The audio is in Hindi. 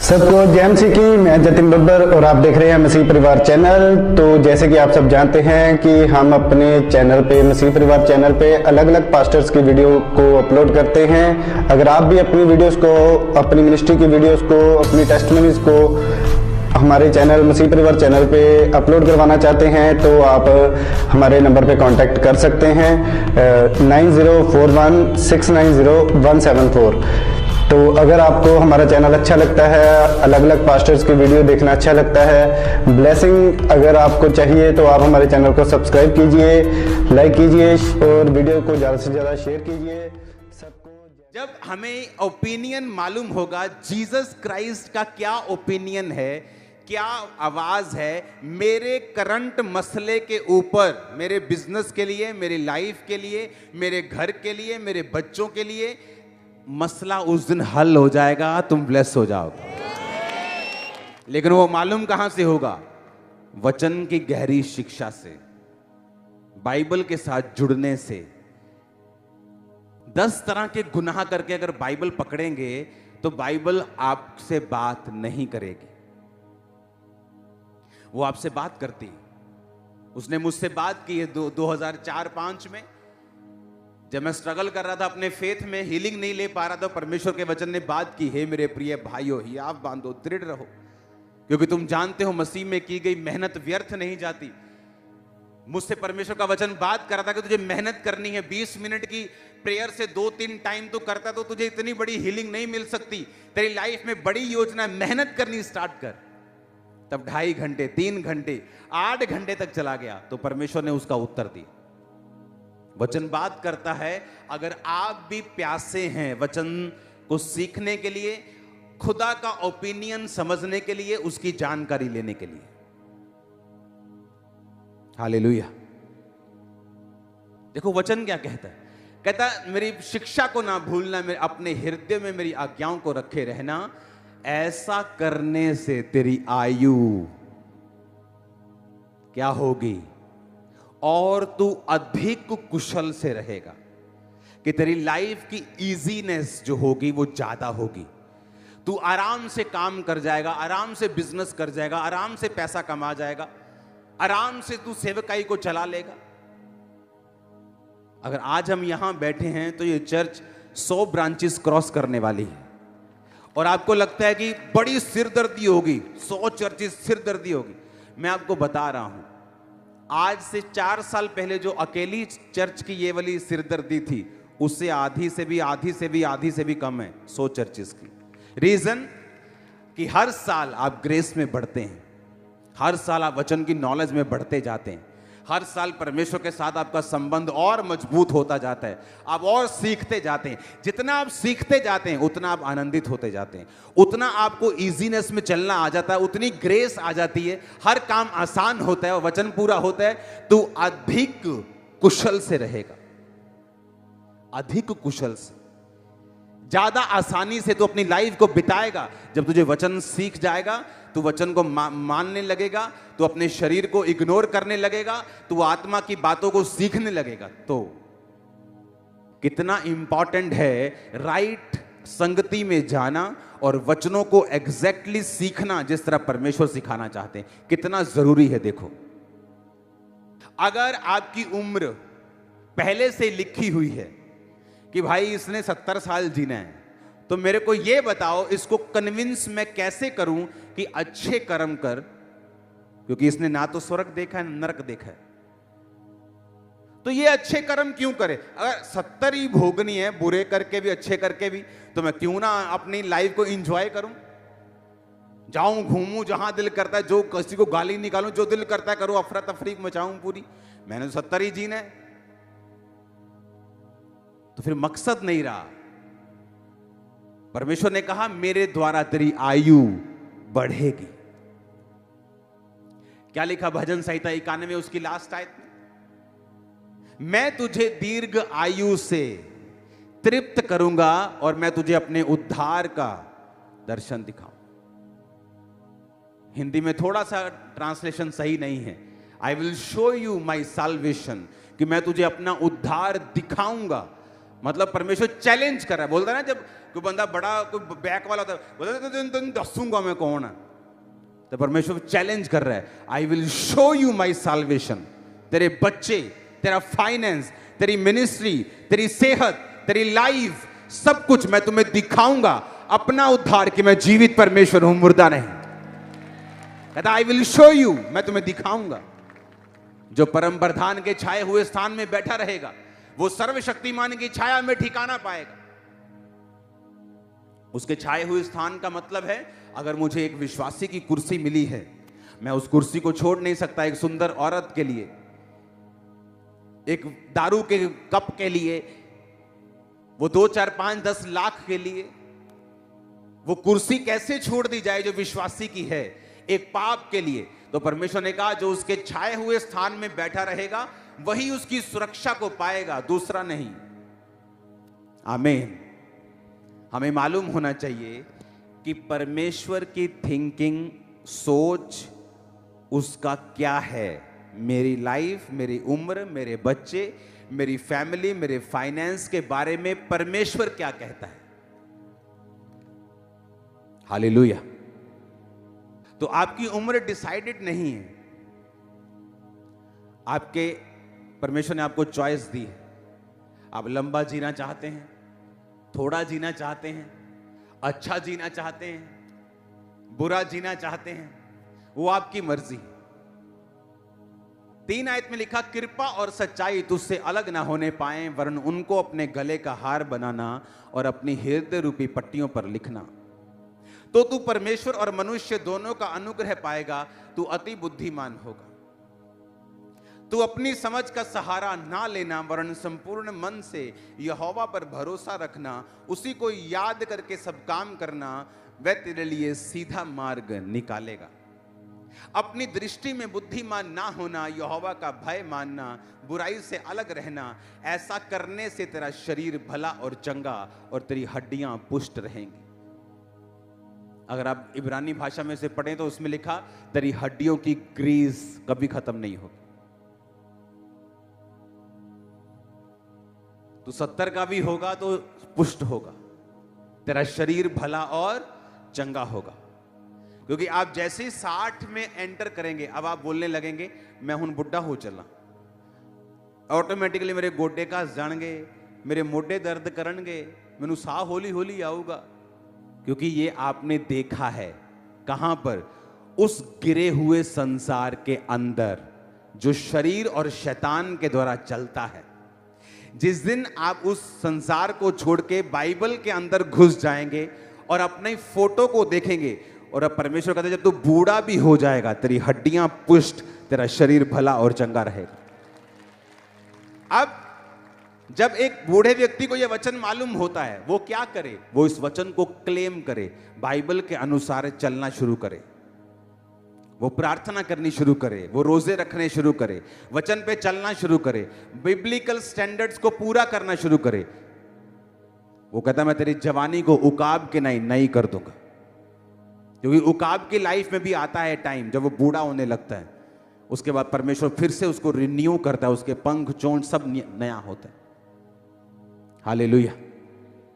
सबको जय मसीह की। मैं जतिन बब्बर और आप देख रहे हैं मसीह परिवार चैनल। तो जैसे कि आप सब जानते हैं कि हम अपने चैनल पे, मसीह परिवार चैनल पे अलग अलग पास्टर्स की वीडियो को अपलोड करते हैं। अगर आप भी अपनी वीडियोस को, अपनी मिनिस्ट्री की वीडियोस को, अपनी टेस्टिमनीज को हमारे चैनल मसीह परिवार चैनल पे अपलोड करवाना चाहते हैं तो आप हमारे नंबर पे कांटेक्ट कर सकते हैं 9041690174। तो अगर आपको हमारा चैनल अच्छा लगता है, अलग अलग पास्टर्स की वीडियो देखना अच्छा लगता है, ब्लेसिंग अगर आपको चाहिए तो आप हमारे चैनल को सब्सक्राइब कीजिए, लाइक कीजिए और वीडियो को ज़्यादा से ज़्यादा शेयर कीजिए। सबको जब हमें ओपिनियन मालूम होगा जीसस क्राइस्ट का क्या ओपिनियन है, क्या आवाज है मेरे करंट मसले के ऊपर, मेरे बिजनेस के लिए, मेरी लाइफ के लिए, मेरे घर के लिए, मेरे बच्चों के लिए, मसला उस दिन हल हो जाएगा, तुम ब्लेस हो जाओगे। लेकिन वो मालूम कहां से होगा? वचन की गहरी शिक्षा से, बाइबल के साथ जुड़ने से। 10 तरह के गुनाह करके अगर बाइबल पकड़ेंगे तो बाइबल आपसे बात नहीं करेगी, वो आपसे बात करती। उसने मुझसे बात की है 2004-5 में, जब मैं स्ट्रगल कर रहा था अपने फेथ में, हीलिंग नहीं ले पा रहा था। परमेश्वर के वचन ने बात की, हे मेरे प्रिय भाइयों, हियाव बांधो, दृढ़ रहो, क्योंकि तुम जानते हो मसीह में की गई मेहनत व्यर्थ नहीं जाती। मुझसे परमेश्वर का वचन बात कर रहा था कि तुझे मेहनत करनी है। 20 मिनट की प्रेयर से 2-3 टाइम तो करता तो तुझे इतनी बड़ी हीलिंग नहीं मिल सकती। तेरी लाइफ में बड़ी योजना, मेहनत करनी स्टार्ट कर। तब 2.5 घंटे, 3 घंटे, 8 घंटे तक चला गया तो परमेश्वर ने उसका उत्तर दिया। वचन बात करता है। अगर आप भी प्यासे हैं वचन को सीखने के लिए, खुदा का ओपिनियन समझने के लिए, उसकी जानकारी लेने के लिए। हालेलुया। देखो वचन क्या कहता है। कहता मेरी शिक्षा को ना भूलना, मेरे अपने हृदय में मेरी आज्ञाओं को रखे रहना, ऐसा करने से तेरी आयु क्या होगी और तू अधिक कुशल से रहेगा। कि तेरी लाइफ की इजीनेस जो होगी वो ज्यादा होगी। तू आराम से काम कर जाएगा, आराम से बिजनेस कर जाएगा, आराम से पैसा कमा जाएगा, आराम से तू सेवकाई को चला लेगा। अगर आज हम यहां बैठे हैं तो ये चर्च 100 ब्रांचेस क्रॉस करने वाली है और आपको लगता है कि बड़ी सिरदर्दी होगी, 100 चर्चेस सिरदर्दी होगी। मैं आपको बता रहा हूं, आज से 4 साल पहले जो अकेली चर्च की ये वाली सिरदर्दी थी, उससे आधी से भी कम है 100 चर्चेस की। रीजन कि हर साल आप ग्रेस में बढ़ते हैं, हर साल आप वचन की नॉलेज में बढ़ते जाते हैं, हर साल परमेश्वर के साथ आपका संबंध और मजबूत होता जाता है, आप और सीखते जाते हैं। जितना आप सीखते जाते हैं उतना आप आनंदित होते जाते हैं, उतना आपको इजीनेस में चलना आ जाता है, उतनी ग्रेस आ जाती है, हर काम आसान होता है और वचन पूरा होता है। तू अधिक कुशल से रहेगा, अधिक कुशल से, ज्यादा आसानी से तू अपनी लाइफ को बिताएगा। जब तुझे वचन सीख जाएगा, तू वचन को मानने लगेगा, तू अपने शरीर को इग्नोर करने लगेगा, तू आत्मा की बातों को सीखने लगेगा। तो कितना इंपॉर्टेंट है राइट संगति में जाना और वचनों को एग्जैक्टली सीखना जिस तरह परमेश्वर सिखाना चाहते हैं, कितना जरूरी है। देखो, अगर आपकी उम्र पहले से लिखी हुई है कि भाई इसने 70 साल जीना है, तो मेरे को यह बताओ इसको कन्विंस मैं कैसे करूं कि अच्छे कर्म कर, क्योंकि इसने ना तो स्वर्ग देखा है ना नरक देखा है, तो ये अच्छे कर्म क्यों करे? अगर 70 ही भोगनी है, बुरे करके भी अच्छे करके भी, तो मैं क्यों ना अपनी लाइफ को एंजॉय करूं, जाऊं घूमूं जहां दिल करता है, जो किसी को गाली निकालूं, जो दिल करता है करूं, अफरा तफरी मचाऊं पूरी। मैंने तो 70 ही जीना है, तो फिर मकसद नहीं रहा। परमेश्वर ने कहा मेरे द्वारा तेरी आयु बढ़ेगी। क्या लिखा भजन संहिता 91 उसकी लास्ट आयत में? मैं तुझे दीर्घ आयु से तृप्त करूंगा और मैं तुझे अपने उद्धार का दर्शन दिखाऊं। हिंदी में थोड़ा सा ट्रांसलेशन सही नहीं है। I will show you my salvation, कि मैं तुझे अपना उद्धार दिखाऊंगा। मतलब परमेश्वर चैलेंज कर रहा है। बोलता है ना, जब कोई बंदा बड़ा कोई बैक वाला होता है, बोलता है तुम दसूंगा मैं कौन है। तो परमेश्वर चैलेंज कर रहा है, I will show you my salvation. तेरे बच्चे, तेरा फाइनेंस, तेरी मिनिस्ट्री, तेरी सेहत, तेरी लाइफ, सब कुछ मैं तुम्हें दिखाऊंगा, अपना उद्धार कि मैं जीवित परमेश्वर हूं, मुर्दा नहीं। कहता आई विल शो यू, मैं तुम्हें दिखाऊंगा। जो परम प्रधान के छाए हुए स्थान में बैठा रहेगा वो सर्वशक्तिमान की छाया में ठिकाना पाएगा। उसके छाए हुए स्थान का मतलब है, अगर मुझे एक विश्वासी की कुर्सी मिली है, मैं उस कुर्सी को छोड़ नहीं सकता एक सुंदर औरत के लिए, एक दारू के कप के लिए, वो 2, 4, 5, 10 लाख के लिए। वो कुर्सी कैसे छोड़ दी जाए जो विश्वासी की है, एक पाप के लिए। तो परमेश्वर ने कहा जो उसके छाए हुए स्थान में बैठा रहेगा वही उसकी सुरक्षा को पाएगा, दूसरा नहीं। आमीन। हमें मालूम होना चाहिए कि परमेश्वर की थिंकिंग, सोच उसका क्या है। मेरी लाइफ, मेरी उम्र, मेरे बच्चे, मेरी फैमिली, मेरे फाइनेंस के बारे में परमेश्वर क्या कहता है। हालेलुया। तो आपकी उम्र डिसाइडेड नहीं है। आपके परमेश्वर ने आपको चॉइस दी है। आप लंबा जीना चाहते हैं, थोड़ा जीना चाहते हैं, अच्छा जीना चाहते हैं, बुरा जीना चाहते हैं, वो आपकी मर्जी। 3 आयत में लिखा, कृपा और सच्चाई तुझसे अलग ना होने पाए, वरन उनको अपने गले का हार बनाना और अपनी हृदय रूपी पट्टियों पर लिखना। तो तू परमेश्वर और मनुष्य दोनों का अनुग्रह पाएगा। तू अति बुद्धिमान होगा। तू अपनी समझ का सहारा ना लेना, वरन संपूर्ण मन से यहोवा पर भरोसा रखना, उसी को याद करके सब काम करना, वह तेरे लिए सीधा मार्ग निकालेगा। अपनी दृष्टि में बुद्धिमान ना होना, यहोवा का भय मानना, बुराई से अलग रहना, ऐसा करने से तेरा शरीर भला और चंगा और तेरी हड्डियां पुष्ट रहेंगी। अगर आप इब्रानी भाषा में से पढ़ें तो उसमें लिखा, तेरी हड्डियों की ग्रीस कभी खत्म नहीं होगी। तो 70 का भी होगा तो पुष्ट होगा, तेरा शरीर भला और चंगा होगा। क्योंकि आप जैसे ही 60 में एंटर करेंगे, अब आप बोलने लगेंगे मैं हूं बुढ़ा हो चला, ऑटोमेटिकली मेरे गोडे का जाणगे, मेरे मोढे दर्द करनगे, मैनू साह हौली हौली आऊगा। क्योंकि ये आपने देखा है कहां पर, उस गिरे हुए संसार के अंदर जो शरीर और शैतान के द्वारा चलता है। जिस दिन आप उस संसार को छोड़ के बाइबल के अंदर घुस जाएंगे और अपने फोटो को देखेंगे, और अब परमेश्वर कहते हैं जब तू बूढ़ा भी हो जाएगा तेरी हड्डियां पुष्ट, तेरा शरीर भला और चंगा रहेगा। अब जब एक बूढ़े व्यक्ति को यह वचन मालूम होता है, वो क्या करे? वो इस वचन को क्लेम करे, बाइबल के अनुसार चलना शुरू करे, वो प्रार्थना करनी शुरू करे, वो रोजे रखने शुरू करे, वचन पे चलना शुरू करे, बिब्लिकल स्टैंडर्ड्स को पूरा करना शुरू करे। वो कहता मैं तेरी जवानी को उकाब के नई कर दूंगा। क्योंकि उकाब की लाइफ में भी आता है टाइम जब वो बूढ़ा होने लगता है, उसके बाद परमेश्वर फिर से उसको रिन्यू करता है, उसके पंख चोंच सब नया होता है। हालेलुया।